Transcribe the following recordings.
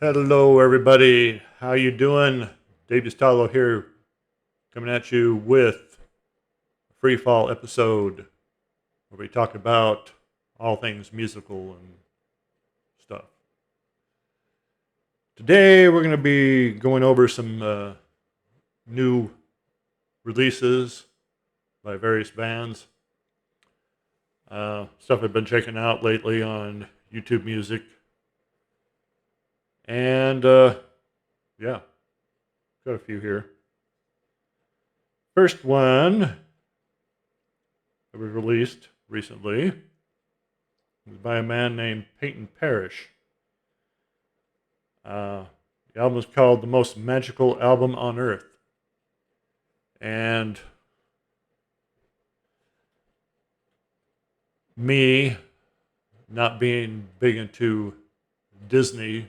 Hello, everybody. How you doing? Dave Distalo here, coming at you with a Freefall episode where we talk about all things musical and stuff. Today, we're going to be going over some new releases by various bands. Stuff I've been checking out lately on YouTube Music. And yeah, got a few here. First one that was released recently was by a man named Peyton Parrish. The album is called The Most Magical Album on Earth. And me, not being big into Disney,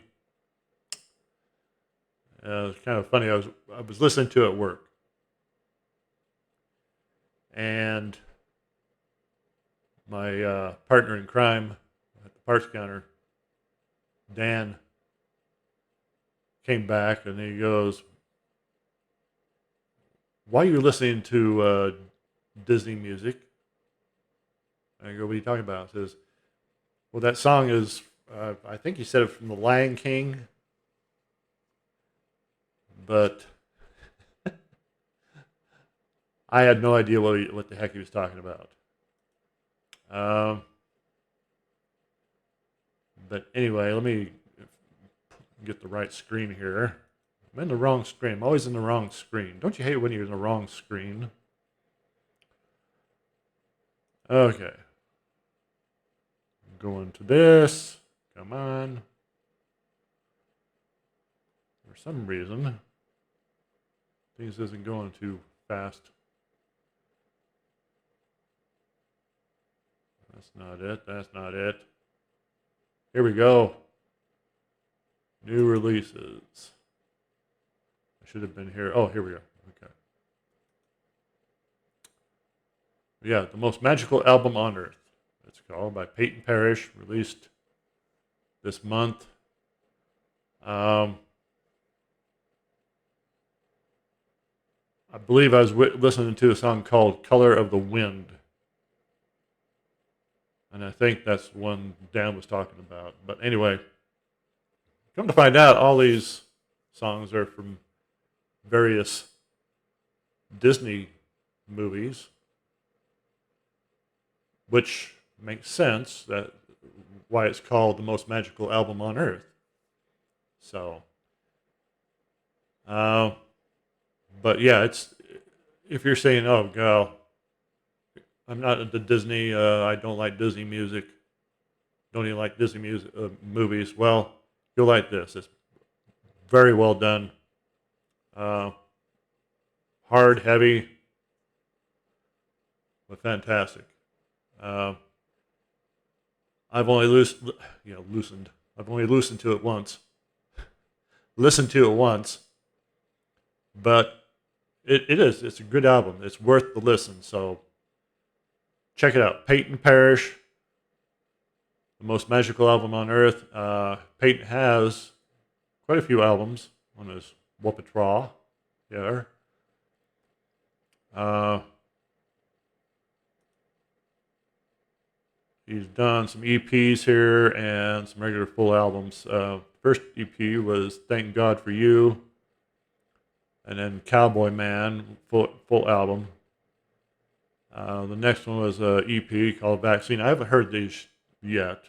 it's kind of funny. I was listening to it at work. And my partner in crime at the parts counter, Dan, came back and he goes, "Why are you listening to Disney music?" And I go, "What are you talking about?" He says, "Well, that song is, I think he said it from The Lion King, but I had no idea what the heck he was talking about." But anyway, let me get the right screen here. I'm in the wrong screen. I'm always in the wrong screen. Don't you hate when you're in the wrong screen? Okay. Going to this. Come on. For some reason, things isn't going too fast. That's not it. That's not it. Here we go. New releases. I should have been here. Oh, here we go. Okay. Yeah, The Most Magical Album on Earth. It's called, by Peyton Parrish, released this month. I believe I was listening to a song called Color of the Wind. And I think that's one Dan was talking about. But anyway, come to find out, all these songs are from various Disney movies, which makes sense that why it's called The Most Magical Album on Earth. So, but yeah, it's, if you're saying, "Oh, girl, I'm not into Disney. I don't like Disney music. Don't even like Disney music movies." Well, you'll like this. It's very well done. Hard, heavy, but fantastic. Uh, I've only loosened. I've only listened to it once. Listened to it once, but it is. It's a good album. It's worth the listen. So check it out. Peyton Parrish, The Most Magical Album on Earth. Peyton has quite a few albums on his repertoire. Yeah. He's done some EPs here and some regular full albums. First EP was Thank God for You, and then Cowboy Man, full album. The next one was a EP called Vaccine. I haven't heard these yet.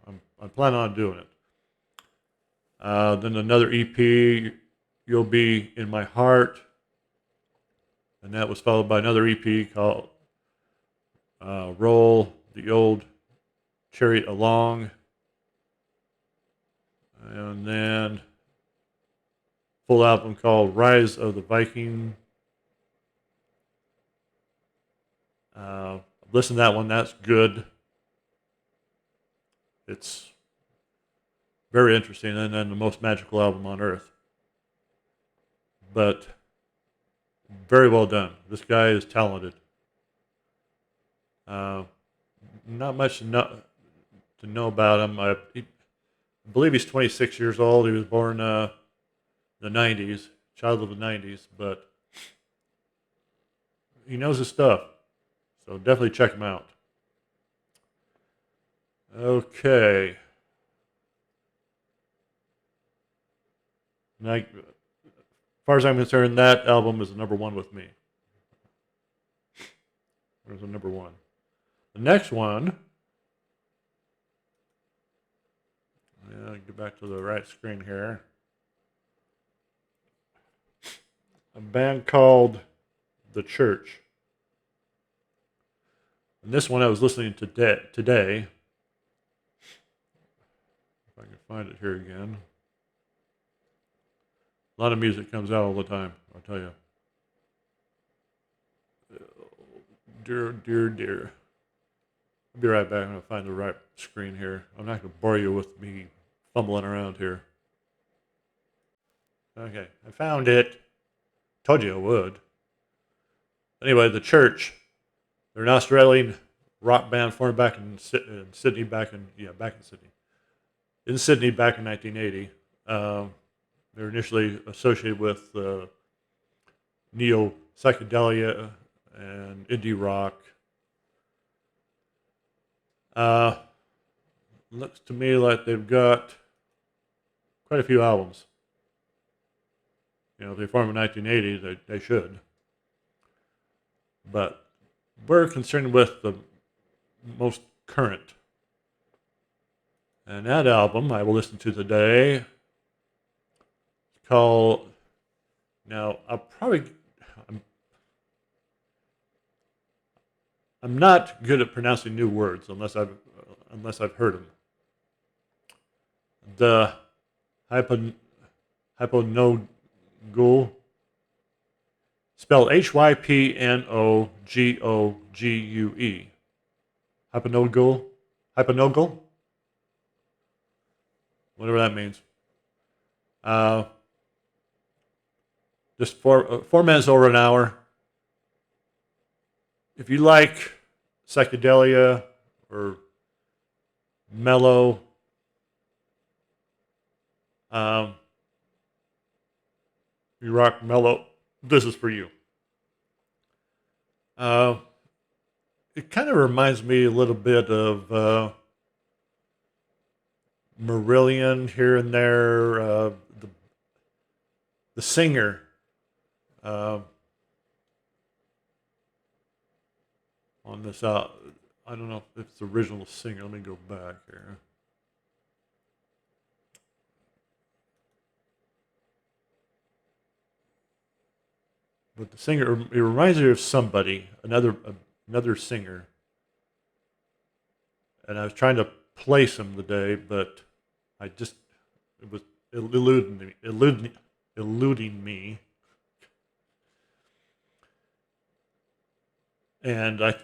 I'm planning on doing it. Then another EP, You'll Be in My Heart, and that was followed by another EP called Roll the Old Chariot Along, and then full album called Rise of the Viking. Listen to that one. That's good. It's very interesting. And then The Most Magical Album on Earth. But very well done. This guy is talented. Not much to know about him. I believe he's 26 years old. He was born the 90s, child of the 90s, but he knows his stuff. So definitely check him out. Okay. Now, as far as I'm concerned, that album is the number one with me. There's a number one. The next one, get back to the right screen here. A band called The Church. And this one I was listening to today. If I can find it here again. A lot of music comes out all the time, I'll tell you. Dear. I'll be right back. I'm going to find the right screen here. I'm not going to bore you with me fumbling around here. Okay, I found it. Told you I would. Anyway, The Church. They're an Australian rock band formed back in Sydney, back in Sydney. In Sydney back in 1980. They were initially associated with neo psychedelia and indie rock. Looks to me like they've got quite a few albums. You know, if they formed in 1980, they should. But we're concerned with the most current. And that album I will listen to today. It's called. Now I'm not good at pronouncing new words unless I've heard them. The Hypnogogue, spelled Hypnogogue. Hypnogogue, whatever that means. Just 4 minutes over an hour. If you like psychedelia or mellow, you rock mellow, this is for you. It kind of reminds me a little bit of Marillion here and there. The singer, on this I don't know if it's the original singer. Let me go back here. But the singer, it reminds me of somebody, another singer. And I was trying to place him today, but it was eluding me. And I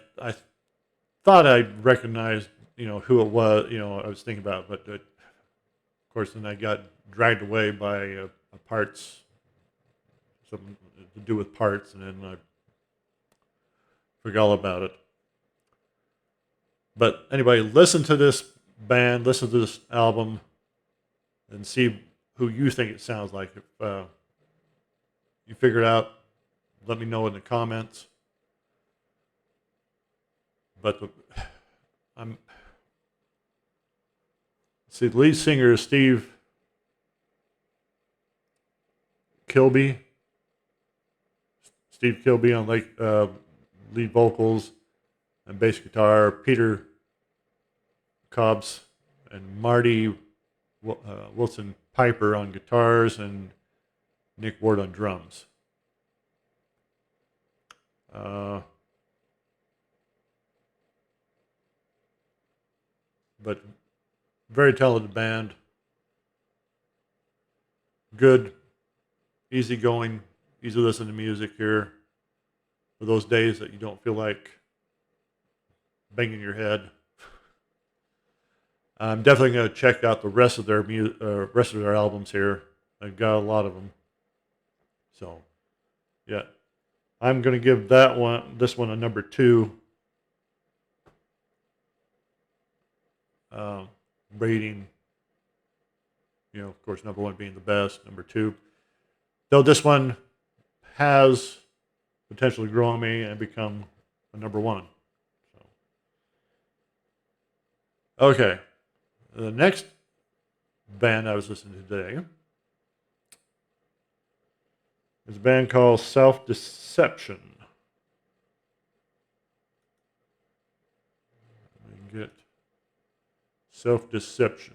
thought I recognized, who it was, I was thinking about, but of course then I got dragged away by parts, something to do with parts, and then I forgot all about it. But anyway, listen to this band, listen to this album, and see who you think it sounds like. If you figure it out, let me know in the comments. But the lead singer is Steve Kilby. Steve Kilby on lead vocals and bass guitar. Peter Cobbs and Marty Wilson Piper on guitars, and Nick Ward on drums. But very talented band. Good, easygoing, easy listen to music here for those days that you don't feel like banging your head. I'm definitely going to check out the rest of their albums here. I've got a lot of them. So, yeah, I'm going to give this one a number 2 rating. of course, number one being the best, number two. Though this one has potentially grown me and become a number one. So, okay, the next band I was listening to today is a band called Self Deception. Let me get Self Deception.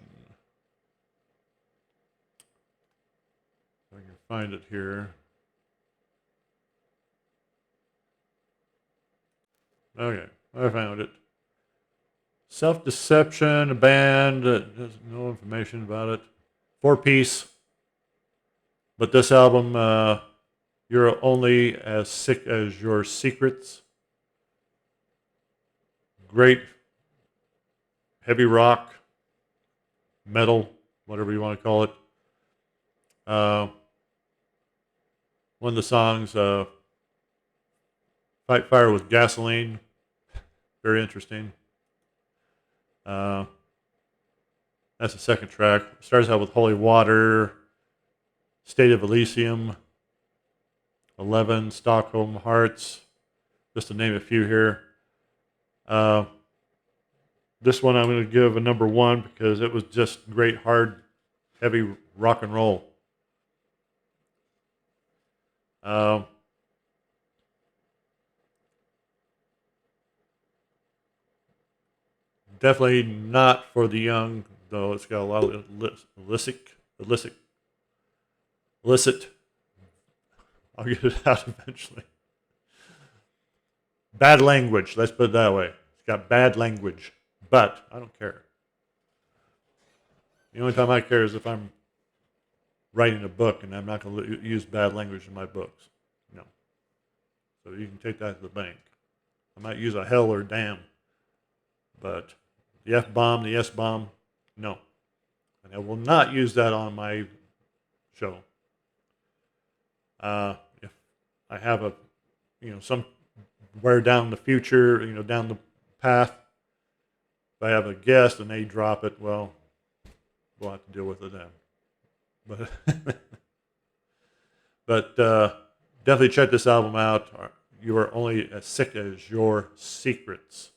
If I can find it here. Okay, I found it. Self Deception, a band, there's no information about it. 4-piece. But this album, You're Only As Sick As Your Secrets. Great heavy rock, metal, whatever you want to call it. One of the songs, Fight Fire with Gasoline. Very interesting. That's the second track. Starts out with Holy Water, State of Elysium, 11, Stockholm Hearts, just to name a few here. This one I'm going to give a number one because it was just great, hard, heavy rock and roll. Definitely not for the young, though it's got a lot of illicit. I'll get it out eventually. Bad language, let's put it that way. It's got bad language, but I don't care. The only time I care is if I'm writing a book and I'm not going to use bad language in my books. No. So you can take that to the bank. I might use a hell or damn, but the F-bomb, the S-bomb, no. And I will not use that on my show. If I have a, somewhere down the future, down the path, if I have a guest and they drop it, well, we'll have to deal with it then. But definitely check this album out. You Are Only As Sick As Your Secrets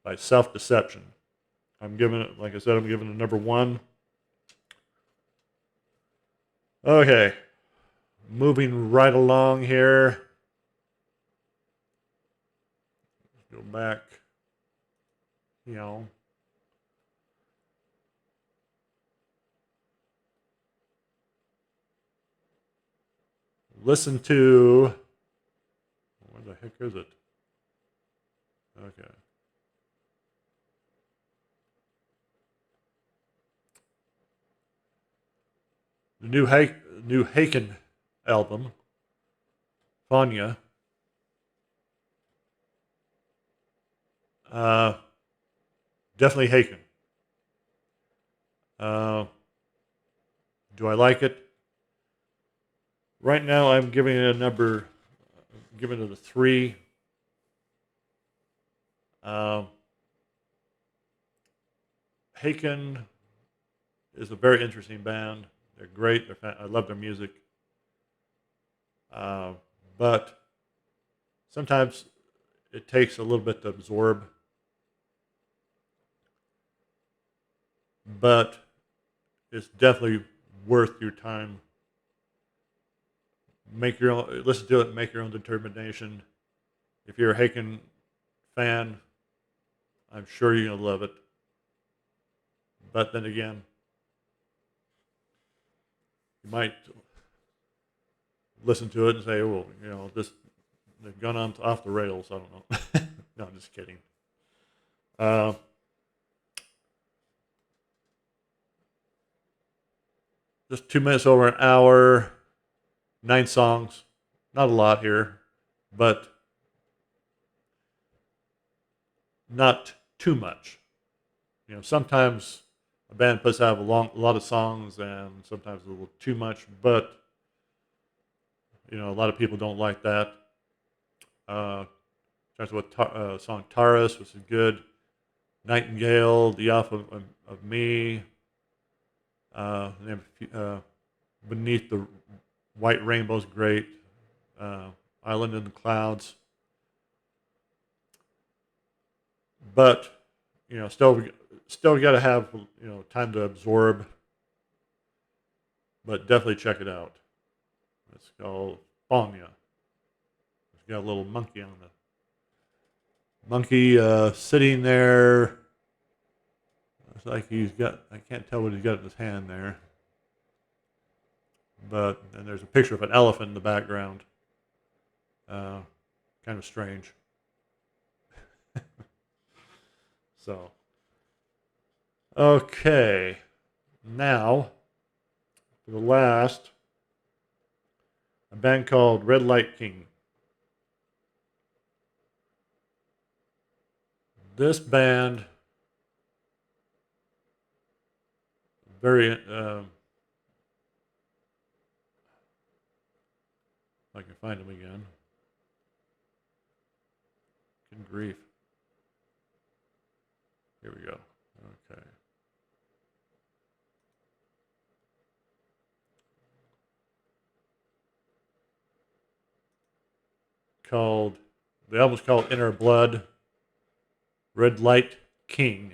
by Self Deception. I'm giving it, like I said, I'm giving it number one. Okay. Moving right along here. Go back. Listen to. Where the heck is it? Okay. The new Haken album, Fanya. Definitely Haken. Do I like it? Right now, I'm giving it a number. Giving it a 3. Haken is a very interesting band. They're great. I love their music. But sometimes it takes a little bit to absorb. But it's definitely worth your time. Make your own. Listen to it. Make your own determination. If you're a Haken fan, I'm sure you're gonna love it. But then again, you might listen to it and say, "Well, they've gone off the rails." I don't know. No, I'm just kidding. Just 2 minutes over an hour, 9 songs. Not a lot here, but not too much. Sometimes a band puts out a lot of songs and sometimes a little too much, but a lot of people don't like that. Starts with song Taurus, which is good. Nightingale, The Off of Me. Beneath the White Rainbow's great. Island in the Clouds. But, still got to have, time to absorb. But definitely check it out. It's called Fanya. It's got a little monkey on the monkey sitting there. It's like I can't tell what he's got in his hand there. But, and there's a picture of an elephant in the background. Kind of strange. So, okay. Now, for the last, a band called Red Light King. This band, very, if I can find them again. Good grief. Here we go. Okay. The album's called Inner Blood, Red Light King.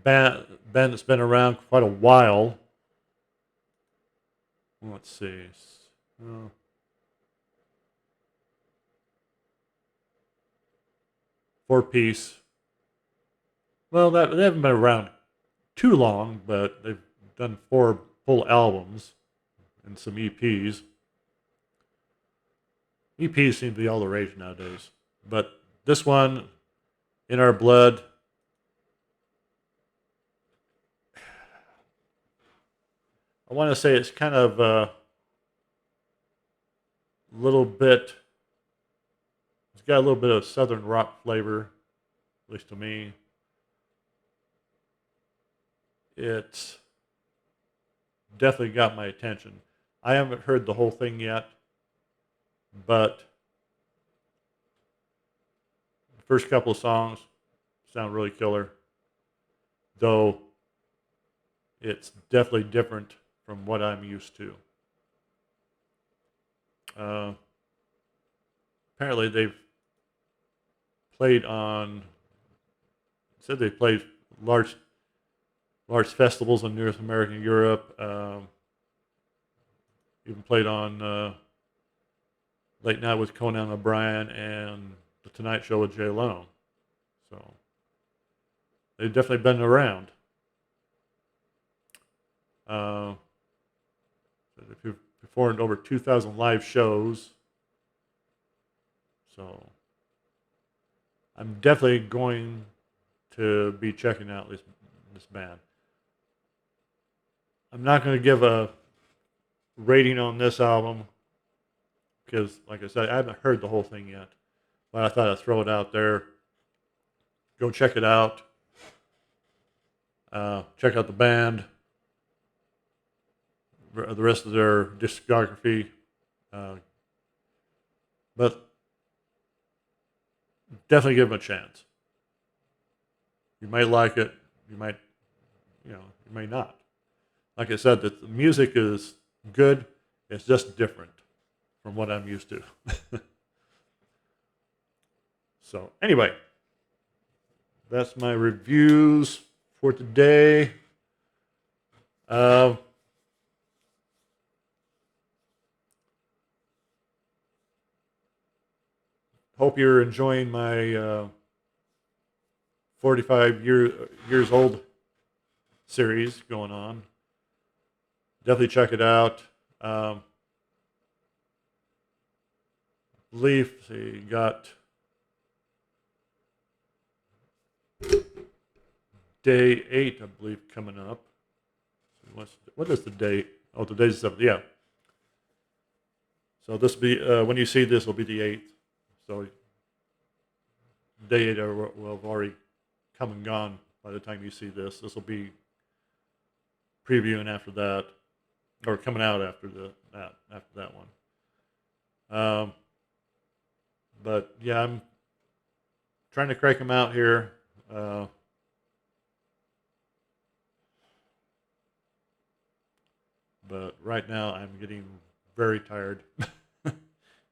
Band that's been around quite a while. Let's see. 4-piece. Well, they haven't been around too long, but they've done 4 full albums and some EPs. EPs seem to be all the rage nowadays. But this one, In Our Blood, I want to say it's kind of a little bit, it's got a little bit of southern rock flavor, at least to me. It's definitely got my attention. I haven't heard the whole thing yet, but the first couple of songs sound really killer, though it's definitely different from what I'm used to. Apparently they've played on, said they played large festivals in North America and Europe. Even played on Late Night with Conan O'Brien and The Tonight Show with Jay Leno. So they've definitely been around. They've performed over 2,000 live shows. So I'm definitely going to be checking out this band. I'm not going to give a rating on this album because, like I said, I haven't heard the whole thing yet. But I thought I'd throw it out there. Go check it out. Check out the band. The rest of their discography. But definitely give them a chance. You may like it. You might, you may not. Like I said, the music is good. It's just different from what I'm used to. So anyway, that's my reviews for today. Hope you're enjoying my 45 years old series going on. Definitely check it out. I believe you got day 8, I believe, coming up. What is the date? Oh, today's the 7th. Yeah. So this will be when you see this will be the 8th. So day 8 will have already come and gone by the time you see this. This will be previewing after that, or coming out after that one. But yeah, I'm trying to crank them out here. but right now I'm getting very tired.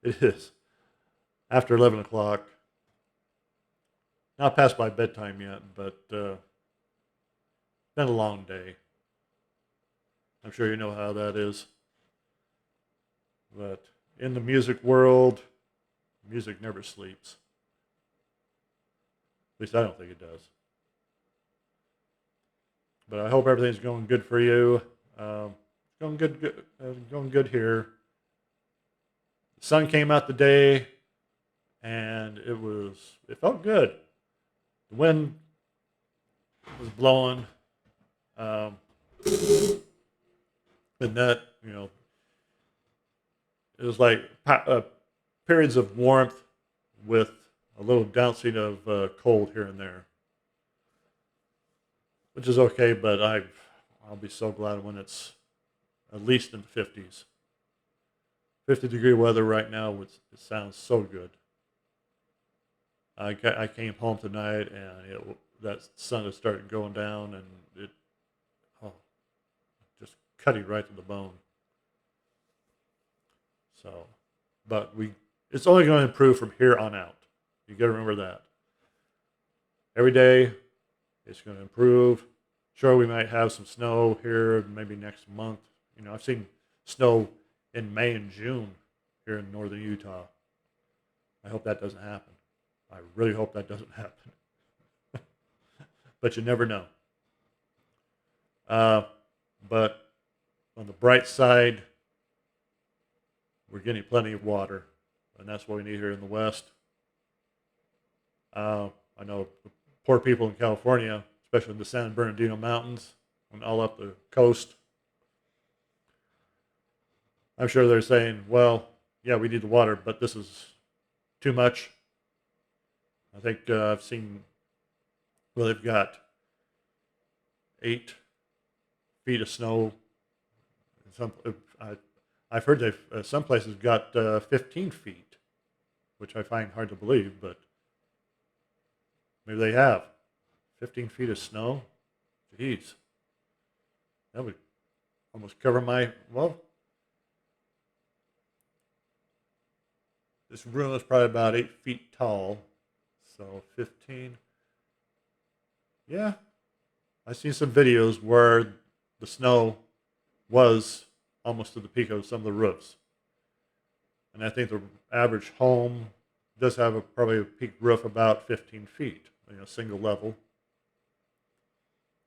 It is after 11 o'clock. Not past my bedtime yet, but been a long day. I'm sure you know how that is. But in the music world, music never sleeps. At least I don't think it does. But I hope everything's going good for you. Going going good here. The sun came out today, and it felt good. The wind was blowing, um, and that it was like periods of warmth with a little downsing of cold here and there, which is okay. But I'll be so glad when it's at least in the 50s. 50-degree weather right now. It sounds so good. I came home tonight and that sun has started going down and it just cutting right to the bone. So, but it's only going to improve from here on out. You got to remember that. Every day, it's going to improve. Sure, we might have some snow here maybe next month. I've seen snow in May and June here in northern Utah. I hope that doesn't happen. I really hope that doesn't happen. But you never know. But on the bright side, we're getting plenty of water, and that's what we need here in the West. I know the poor people in California, especially in the San Bernardino Mountains and all up the coast, I'm sure they're saying, well, yeah, we need the water, but this is too much. I think I've seen, well, they've got 8 feet of snow. I've heard some places got 15 feet, which I find hard to believe, but maybe they have 15 feet of snow. Jeez, that would almost cover this room is probably about 8 feet tall, so 15. Yeah, I've seen some videos where the snow was almost to the peak of some of the roofs. And I think the average home does have probably a peak roof about 15 feet, single level.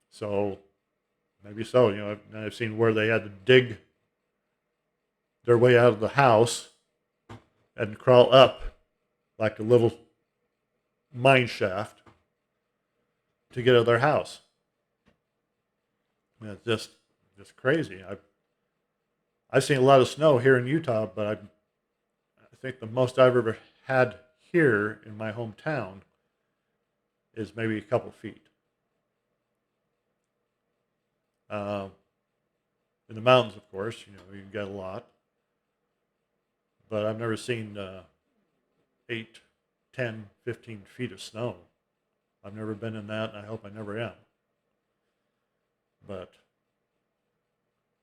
So maybe so. I've seen where they had to dig their way out of the house and crawl up like a little mine shaft to get out of their house. I mean, it's just crazy. I've seen a lot of snow here in Utah, but I think the most I've ever had here in my hometown is maybe a couple feet. In the mountains, of course, you get a lot. But I've never seen 8, 10, 15 feet of snow. I've never been in that, and I hope I never am. But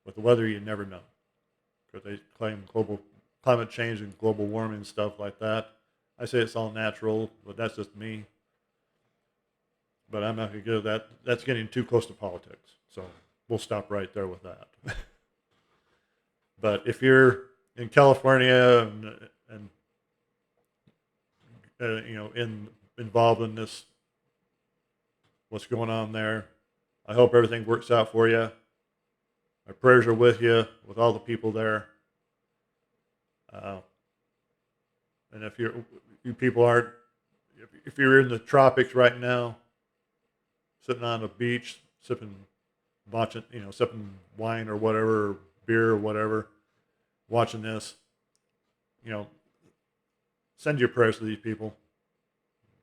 with the weather, you never know. Because they claim global climate change and global warming and stuff like that. I say it's all natural, but that's just me. But I'm not going to go that. That's getting too close to politics. So we'll stop right there with that. But if you're in California and involved in this, what's going on there, I hope everything works out for you. My prayers are with you, with all the people there. And if you people aren't, if you're in the tropics right now, sitting on a beach, sipping wine or whatever, or beer or whatever, watching this, send your prayers to these people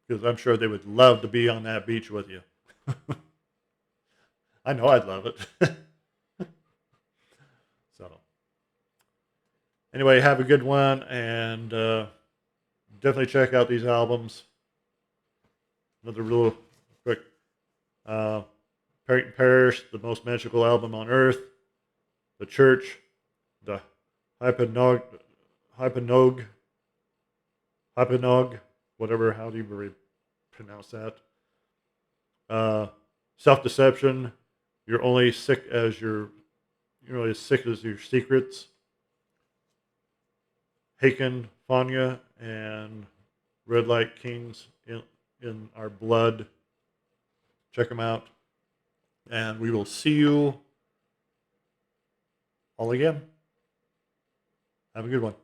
because I'm sure they would love to be on that beach with you. I know I'd love it. So, anyway, have a good one, and definitely check out these albums. Another real quick, Peyton Parrish, The Most Magical Album on Earth. the church, the Hypanog, Hypanog, Hypanog, whatever, how do you pronounce that? Self-deception. You're only sick as you're only as sick as your secrets. Haken, Fanya, and Red Light Kings in our blood. Check them out. And we will see you all again. Have a good one.